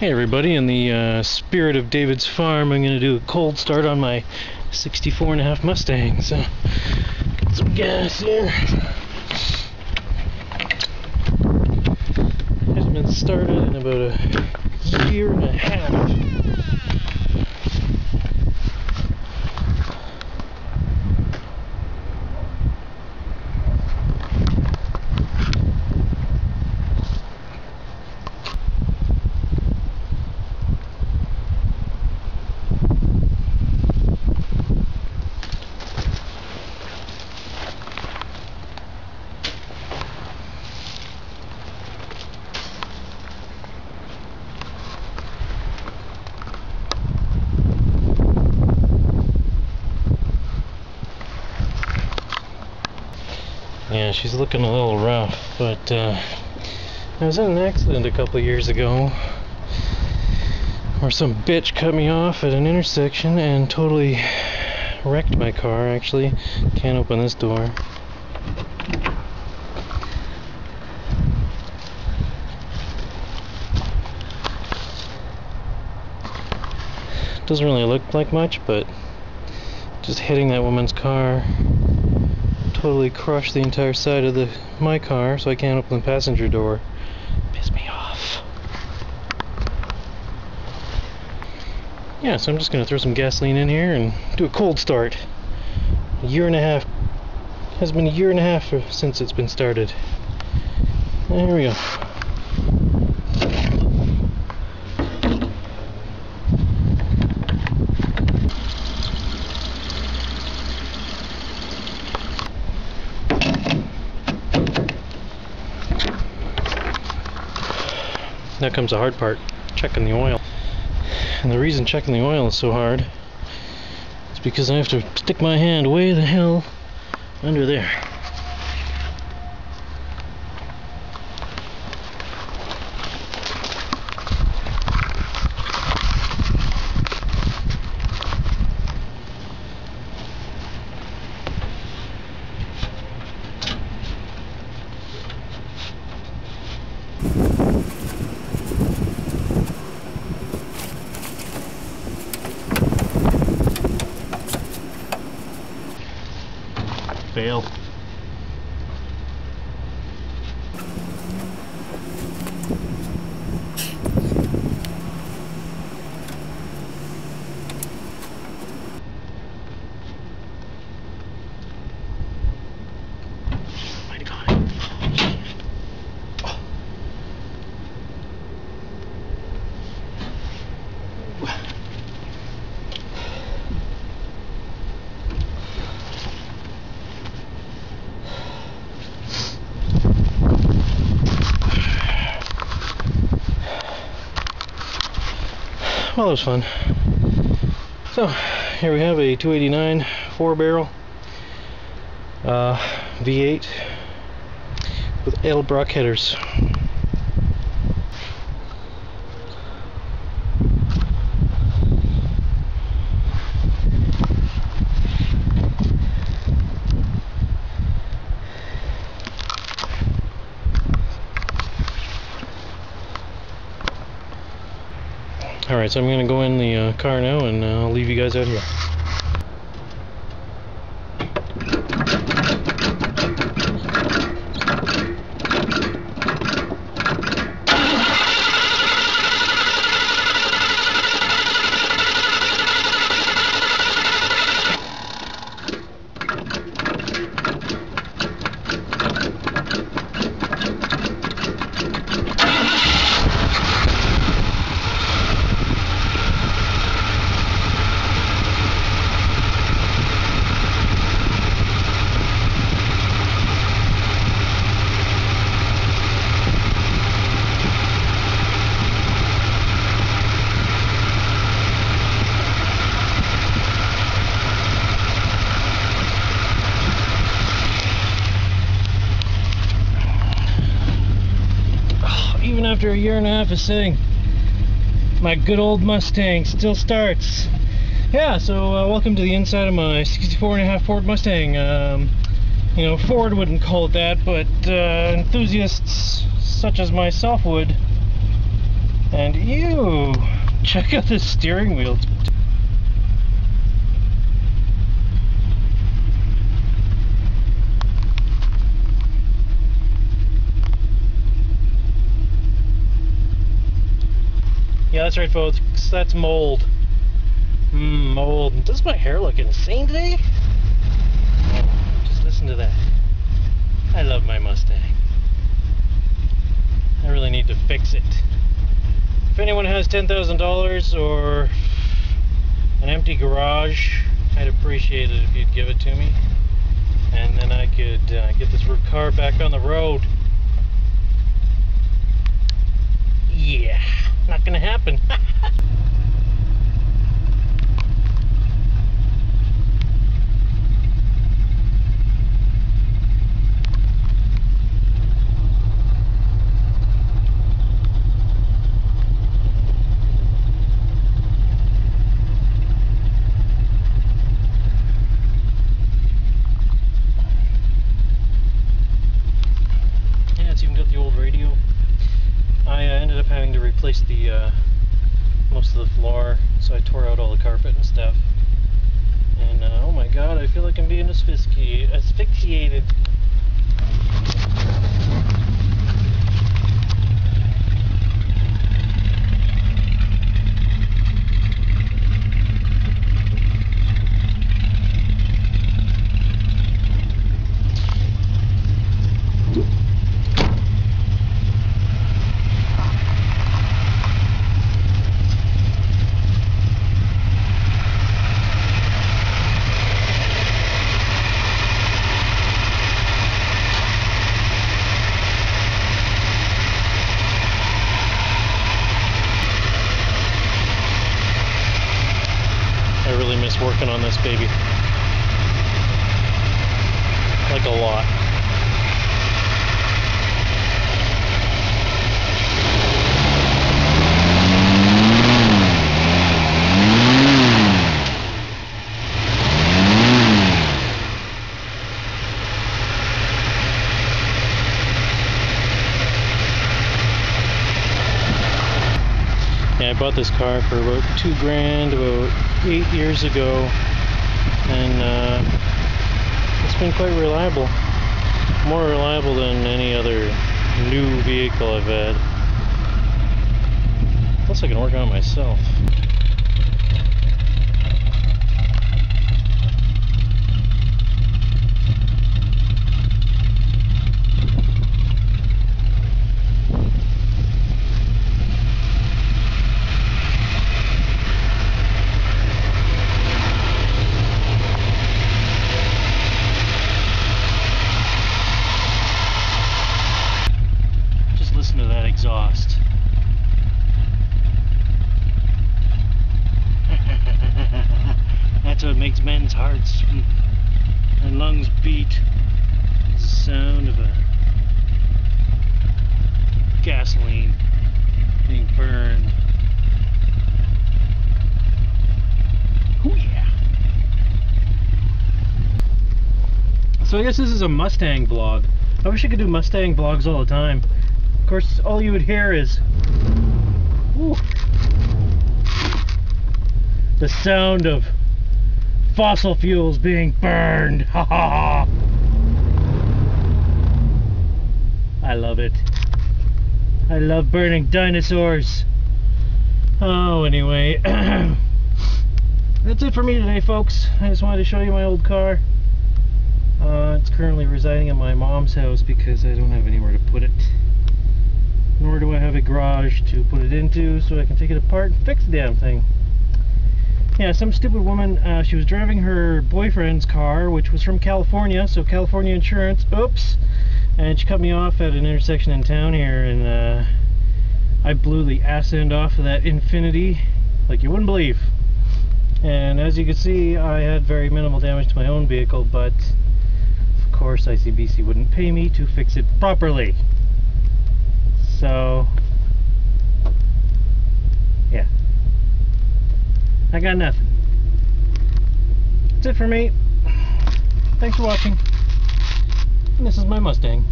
Hey everybody, in the spirit of David's farm, I'm going to do a cold start on my 64.5 Mustang. So, get some gas here. Hasn't been started in about a year and a half. Yeah, she's looking a little rough, but I was in an accident a couple of years ago where some bitch cut me off at an intersection and totally wrecked my car. Actually, can't open this door. Doesn't really look like much, but just hitting that woman's car totally crushed the entire side of my car, so I can't open the passenger door. Pissed me off. Yeah, so I'm just gonna throw some gasoline in here and do a cold start. A year and a half. Has been a year and a half since it's been started. There we go. Now comes the hard part, checking the oil. And the reason checking the oil is so hard is because I have to stick my hand way the hell under there. Fail. Might have got it. Oh. Well, that was fun. So, here we have a 289 4-barrel V8 with Edelbrock headers. Alright, so I'm going to go in the car now and I'll leave you guys out here. Even after a year and a half of sitting, my good old Mustang still starts. Yeah, so welcome to the inside of my 64.5 Ford Mustang. You know, Ford wouldn't call it that, but enthusiasts such as myself would. And ew, check out this steering wheel. Yeah, that's right, folks. That's mold. Mold. Does my hair look insane today? Oh, just listen to that. I love my Mustang. I really need to fix it. If anyone has $10,000 or an empty garage, I'd appreciate it if you'd give it to me. And then I could get this car back on the road. Yeah, not gonna happen. Having to replace the most of the floor, so I tore out all the carpet and stuff. And oh my god, I feel like I'm being asphyxiated. I really miss working on this baby. Like a lot. Yeah, I bought this car for about $2,000 about 8 years ago, and it's been quite reliable. More reliable than any other new vehicle I've had. Plus I can work on it myself. Listen to that exhaust. That's what makes men's hearts and lungs beat. It's the sound of a gasoline being burned. Oh yeah. So I guess this is a Mustang vlog. I wish I could do Mustang vlogs all the time. Of course, all you would hear is whoo, the sound of fossil fuels being burned. Ha ha ha! I love it. I love burning dinosaurs. Oh, anyway, that's it for me today, folks. I just wanted to show you my old car. It's currently residing at my mom's house because I don't have anywhere to put it. Nor do I have a garage to put it into so I can take it apart and fix the damn thing. Yeah, some stupid woman, she was driving her boyfriend's car, which was from California, so California insurance, oops, and she cut me off at an intersection in town here, and I blew the ass end off of that Infinity like you wouldn't believe. And as you can see, I had very minimal damage to my own vehicle, but of course ICBC wouldn't pay me to fix it properly. So, yeah, I got nothing. That's it for me. Thanks for watching. And this is my Mustang.